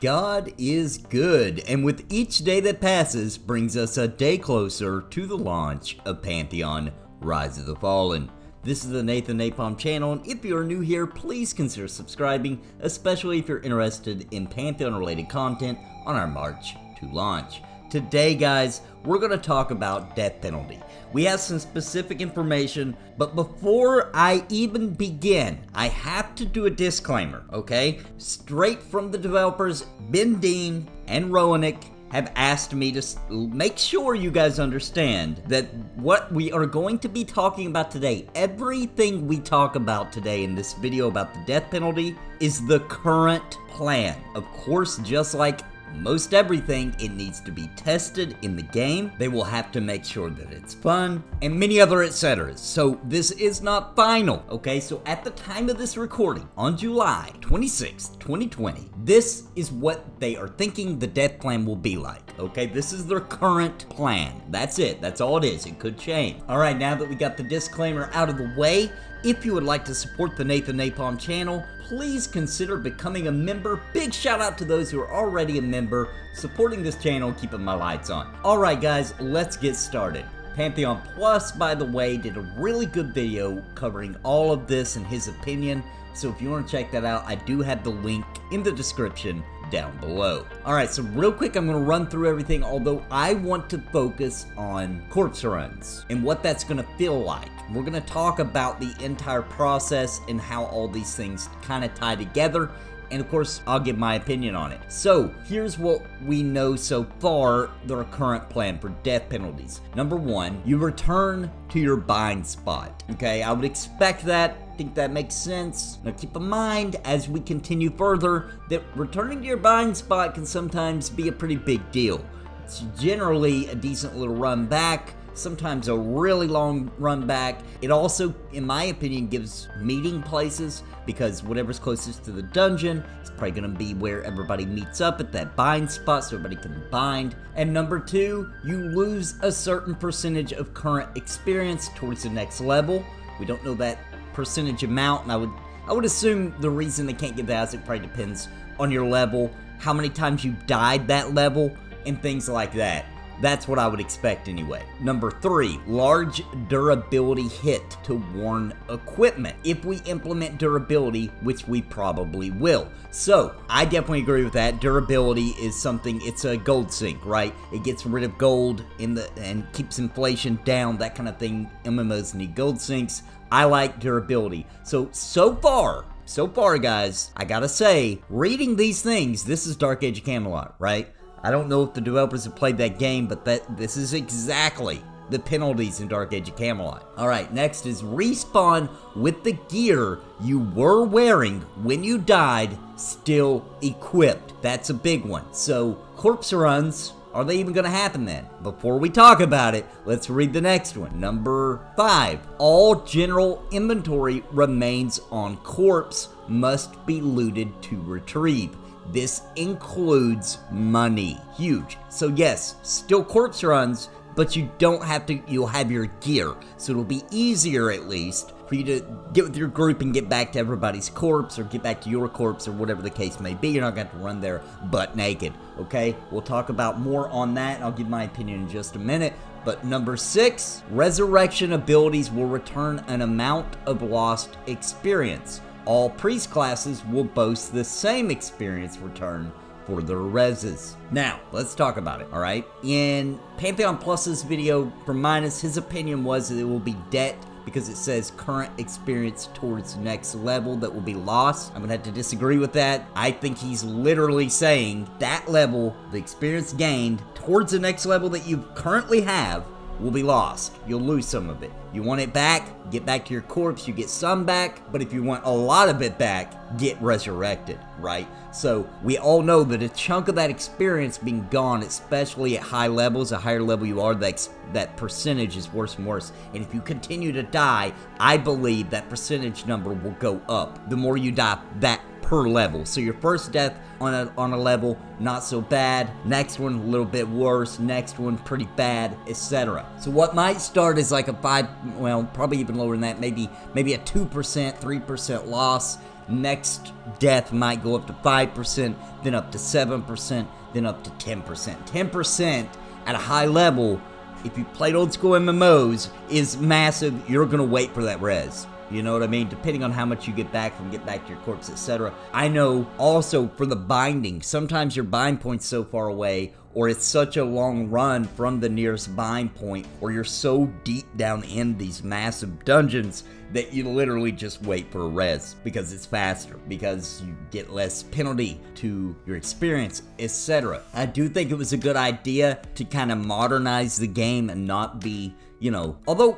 God is good, and with each day that passes brings us a day closer to the launch of Pantheon Rise of the Fallen. This is the Nathan Napalm channel, and if you are new here, please consider subscribing, especially if you're interested in Pantheon related content on our march to launch. Today, guys, we're going to talk about Death Penalty. We have some specific information, but before I even begin, I have to do a disclaimer, okay? Straight from the developers, Ben Dean and Roenick have asked me to make sure you guys understand that what we are going to be talking about today, everything we talk about today in this video about the death penalty, is the current plan. Of course, just like most everything, it needs to be tested in the game. They will have to make sure that it's fun, and many other etceteras. So this is not final, okay? So at the time of this recording, on July 26th, 2020, this is what they are thinking the death plan will be like, okay? This is their current plan. That's it. That's all it is. It could change. All right, now that we got the disclaimer out of the way, if you would like to support the Nathan Napalm channel, please consider becoming a member. Big shout out to those who are already a member, supporting this channel, keeping my lights on. Alright guys, let's get started. Pantheon Plus, by the way, did a really good video covering all of this and his opinion, so if you want to check that out, I do have the link in the description down below. Alright, so real quick, I'm going to run through everything, although I want to focus on corpse runs and what that's going to feel like. We're going to talk about the entire process and how all these things kind of tie together, and of course, I'll give my opinion on it. So, here's what we know so far, their current plan for death penalties. Number one, you return to your bind spot. Okay, I would expect that. I think that makes sense. Now keep in mind, as we continue further, that returning to your bind spot can sometimes be a pretty big deal. It's generally a decent little run back, sometimes a really long run back. It also, in my opinion, gives meeting places, because whatever's closest to the dungeon is probably going to be where everybody meets up at that bind spot so everybody can bind. And number two, you lose a certain percentage of current experience towards the next level. We don't know that percentage amount, and I would assume the reason they can't give that is it probably depends on your level, how many times you died that level, and things like that. That's what I would expect anyway. Number three, large durability hit to worn equipment. If we implement durability, which we probably will. So, I definitely agree with that. Durability is something, it's a gold sink, right? It gets rid of gold and keeps inflation down, that kind of thing. MMOs need gold sinks. I like durability. So far, guys, I gotta say, reading these things, this is Dark Age of Camelot, right? I don't know if the developers have played that game, but this is exactly the penalties in Dark Age of Camelot. Alright, next is respawn with the gear you were wearing when you died still equipped. That's a big one. So, corpse runs, are they even going to happen then? Before we talk about it, let's read the next one. Number 5. All general inventory remains on corpse, must be looted to retrieve. This includes money. Huge. So yes, still corpse runs, but you don't have to, you'll have your gear. So it'll be easier at least for you to get with your group and get back to everybody's corpse or get back to your corpse or whatever the case may be. You're not going to have to run there butt naked, okay? We'll talk about more on that, and I'll give my opinion in just a minute. But number 6, resurrection abilities will return an amount of lost experience. All priest classes will boast the same experience return for their reses. Now, let's talk about it, alright? In Pantheon Plus's video from Minus, his opinion was that it will be debt because it says current experience towards next level that will be lost. I'm gonna have to disagree with that. I think he's literally saying that level, the experience gained towards the next level that you currently have, will be lost. You'll lose some of it. You want it back, get back to your corpse, you get some back, but if you want a lot of it back, get resurrected, right? So we all know that a chunk of that experience being gone, especially at high levels, the higher level you are, that percentage is worse and worse. And if you continue to die, I believe that percentage number will go up. The more you die, that per level. So your first death on a level, not so bad. Next one, a little bit worse. Next one, pretty bad, etc. So what might start as like a 5, well, probably even lower than that, maybe a 2%, 3% loss, next death might go up to 5%, then up to 7%, then up to 10%. 10% at a high level, if you played old school MMOs, is massive. You're gonna wait for that res. You know what I mean? Depending on how much you get back to your corpse, etc. I know also for the binding, sometimes your bind point's so far away, or it's such a long run from the nearest bind point, or you're so deep down in these massive dungeons that you literally just wait for a res because it's faster, because you get less penalty to your experience, etc. I do think it was a good idea to kind of modernize the game and not be, you know, although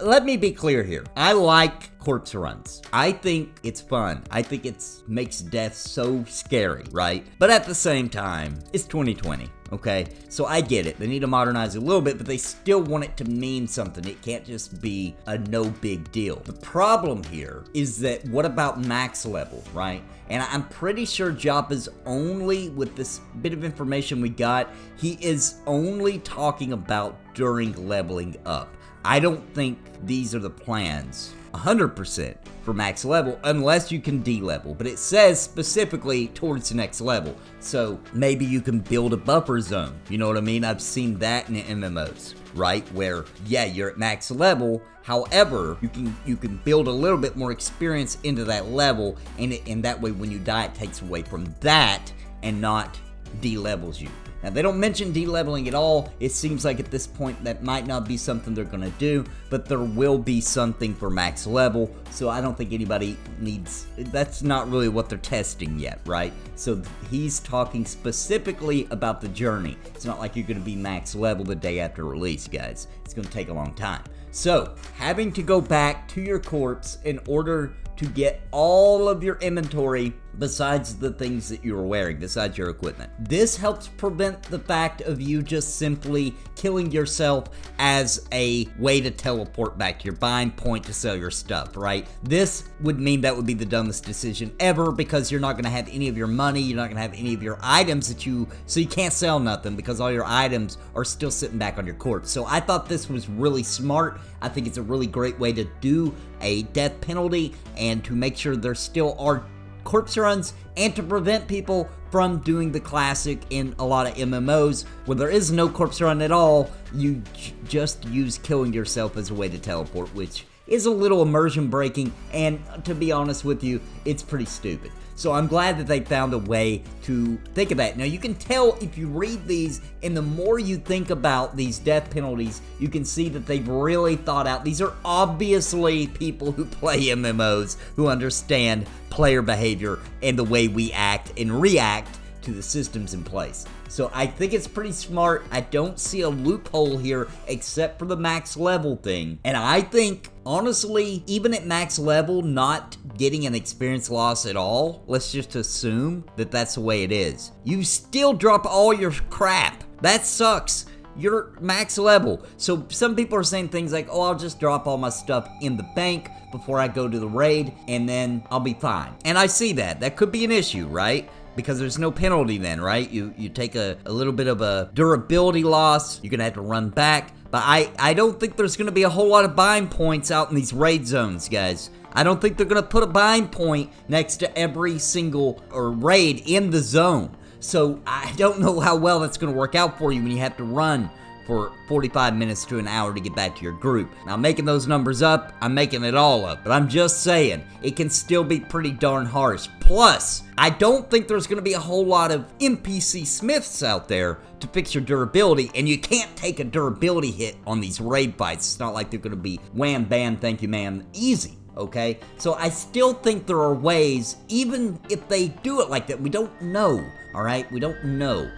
let me be clear here. I like corpse runs. I think it's fun. I think it makes death so scary, right? But at the same time, it's 2020, okay? So I get it. They need to modernize it a little bit, but they still want it to mean something. It can't just be a no big deal. The problem here is that what about max level, right? And I'm pretty sure Joppa's only, with this bit of information we got, he is only talking about during leveling up. I don't think these are the plans 100% for max level unless you can D-level, but it says specifically towards the next level. So maybe you can build a buffer zone, you know what I mean? I've seen that in MMOs, right? Where, yeah, you're at max level, however, you can build a little bit more experience into that level, and that way when you die, it takes away from that and not D-levels you. Now, they don't mention D-leveling at all. It seems like at this point that might not be something they're going to do, but there will be something for max level, so I don't think anybody needs... That's not really what they're testing yet, right? So he's talking specifically about the journey. It's not like you're going to be max level the day after release, guys. It's going to take a long time. So, having to go back to your corpse in order to get all of your inventory besides the things that you were wearing, besides your equipment. This helps prevent the fact of you just simply killing yourself as a way to teleport back to your bind point to sell your stuff, right? This would mean that would be the dumbest decision ever because you're not going to have any of your money, you're not going to have any of your items so you can't sell nothing because all your items are still sitting back on your corpse. So I thought this was really smart. I think it's a really great way to do a death penalty and to make sure there still are corpse runs and to prevent people from doing the classic in a lot of MMOs where there is no corpse run at all. You just use killing yourself as a way to teleport, which is a little immersion breaking, and to be honest with you, it's pretty stupid. So I'm glad that they found a way to think of that. Now you can tell if you read these, and the more you think about these death penalties, you can see that they've really thought out. These are obviously people who play MMOs, who understand player behavior and the way we act and react to the systems in place. So I think it's pretty smart. I don't see a loophole here except for the max level thing. And I think, honestly, even at max level, not getting an experience loss at all, let's just assume that that's the way it is. You still drop all your crap. That sucks. You're max level. So some people are saying things like, oh, I'll just drop all my stuff in the bank before I go to the raid, and then I'll be fine. And I see that. That could be an issue, right? Because there's no penalty then, right? You take a little bit of a durability loss. You're going to have to run back. But I don't think there's going to be a whole lot of bind points out in these raid zones, guys. I don't think they're going to put a bind point next to every single raid in the zone. So I don't know how well that's going to work out for you when you have to run for 45 minutes to an hour to get back to your group. Now, I'm making those numbers up. I'm making it all up. But I'm just saying, it can still be pretty darn harsh. Plus, I don't think there's going to be a whole lot of NPC smiths out there to fix your durability, and you can't take a durability hit on these raid fights. It's not like they're going to be wham, bam, thank you, ma'am, easy. Okay, so I still think there are ways, even if they do it like that, we don't know, all right? We don't know.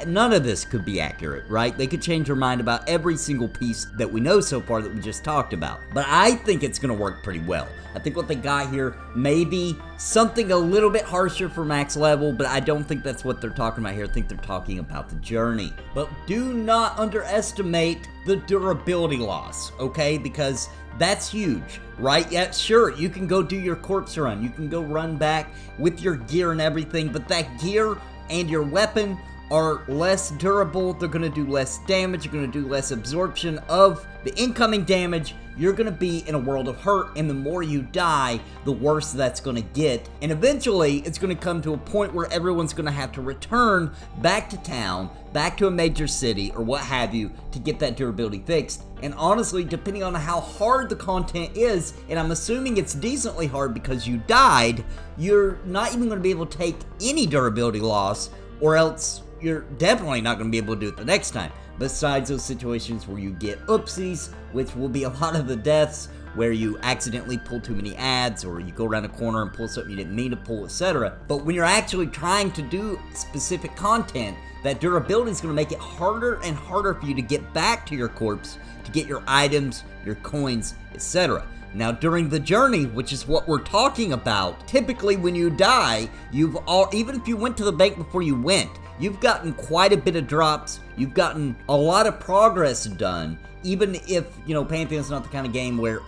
None of this could be accurate, right? They could change their mind about every single piece that we know so far that we just talked about. But I think it's gonna work pretty well. I think what they got here may be something a little bit harsher for max level, but I don't think that's what they're talking about here. I think they're talking about the journey. But do not underestimate the durability loss, okay? Because that's huge, right? Yeah, sure, you can go do your corpse run. You can go run back with your gear and everything, but that gear and your weapon are less durable, they're going to do less damage, you're going to do less absorption of the incoming damage, you're going to be in a world of hurt, and the more you die, the worse that's going to get. And eventually, it's going to come to a point where everyone's going to have to return back to town, back to a major city, or what have you, to get that durability fixed. And honestly, depending on how hard the content is, and I'm assuming it's decently hard because you died, you're not even going to be able to take any durability loss, or else you're definitely not going to be able to do it the next time. Besides those situations where you get oopsies, which will be a lot of the deaths, where you accidentally pull too many ads, or you go around a corner and pull something you didn't mean to pull, etc. But when you're actually trying to do specific content, that durability is going to make it harder and harder for you to get back to your corpse, to get your items, your coins, etc. Now, during the journey, which is what we're talking about, typically when you die, even if you went to the bank before you went, you've gotten quite a bit of drops, you've gotten a lot of progress done, even if, Pantheon's not the kind of game where,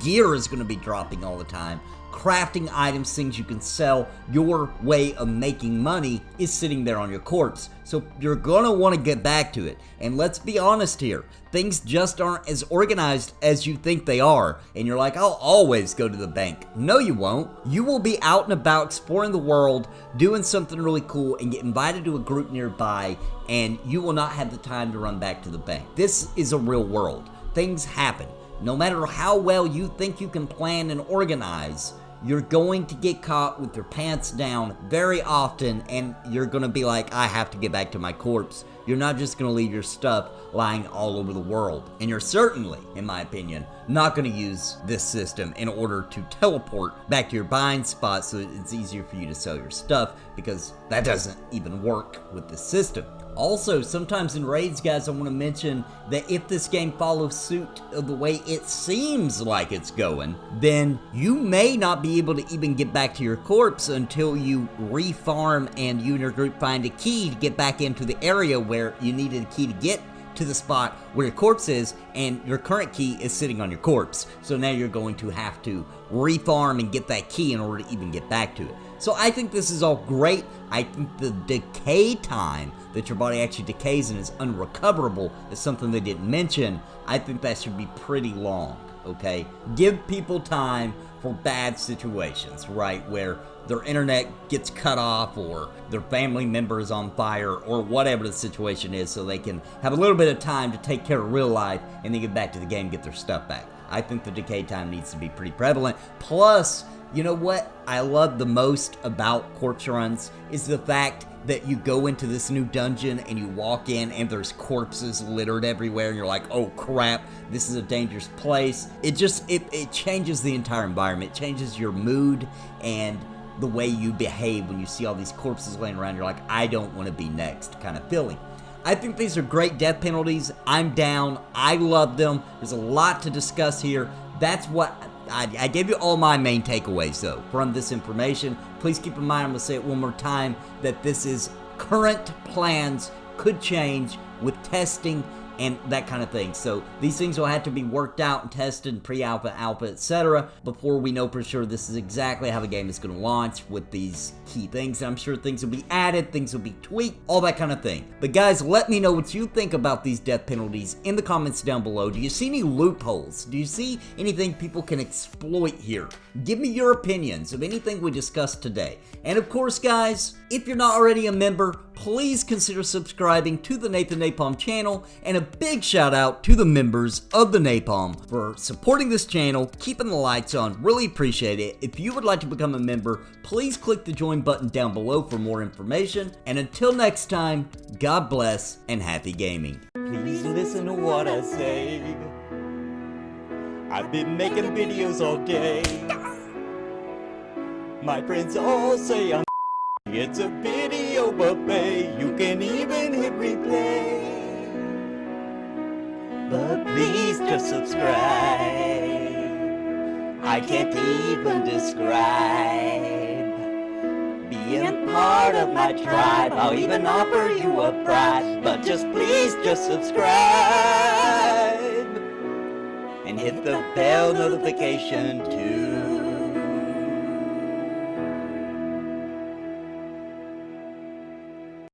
gear is going to be dropping all the time. Crafting items, things you can sell, your way of making money is sitting there on your corpse. So you're gonna want to get back to it. And let's be honest here, things just aren't as organized as you think they are. And you're like, I'll always go to the bank. No, you won't. You will be out and about exploring the world, doing something really cool, and get invited to a group nearby, and you will not have the time to run back to the bank. This is a real world. Things happen. No matter how well you think you can plan and organize, you're going to get caught with your pants down very often, and you're going to be like, I have to get back to my corpse. You're not just going to leave your stuff lying all over the world. And you're certainly, in my opinion, not going to use this system in order to teleport back to your buying spot so it's easier for you to sell your stuff, because that doesn't even work with the system. Also, sometimes in raids, guys, I want to mention that if this game follows suit of the way it seems like it's going, then you may not be able to even get back to your corpse until you refarm and you and your group find a key to get back into the area where you needed a key to get to the spot where your corpse is, and your current key is sitting on your corpse. So now you're going to have to refarm and get that key in order to even get back to it. So I think this is all great. I think the decay time that your body actually decays and is unrecoverable is something they didn't mention. I think that should be pretty long, okay? Give people time for bad situations, right? Where their internet gets cut off, or their family member is on fire, or whatever the situation is, so they can have a little bit of time to take care of real life and then get back to the game and get their stuff back. I think the decay time needs to be pretty prevalent. Plus, you know what I love the most about corpse runs is the fact that you go into this new dungeon and you walk in and there's corpses littered everywhere, and you're like, oh crap, this is a dangerous place. It changes the entire environment. It changes your mood and the way you behave when you see all these corpses laying around. You're like, I don't want to be next kind of feeling. I think these are great death penalties. I'm down. I love them. There's a lot to discuss here. That's what I gave you all my main takeaways, though, from this information. Please keep in mind, I'm going to say it one more time, that this is current plans, could change with testing and that kind of thing. So these things will have to be worked out and tested, pre-alpha, alpha, etc., before we know for sure this is exactly how the game is going to launch with these key things. And I'm sure things will be added, things will be tweaked, all that kind of thing. But guys, let me know what you think about these death penalties in the comments down below. Do you see any loopholes? Do you see anything people can exploit here? Give me your opinions of anything we discussed today. And of course, guys, if you're not already a member, please consider subscribing to the Nathan Napalm channel, and a big shout out to the members of the Napalm for supporting this channel, keeping the lights on. Really appreciate it. If you would like to become a member, please click the join button down below for more information. And until next time, God bless and happy gaming. Please listen to what I say. I've been making videos all day. My friends all say I'm it's a video buffet, you can even hit replay. But please just subscribe. I can't even describe being part of my tribe. I'll even offer you a prize. But just please just subscribe and hit the bell notification too.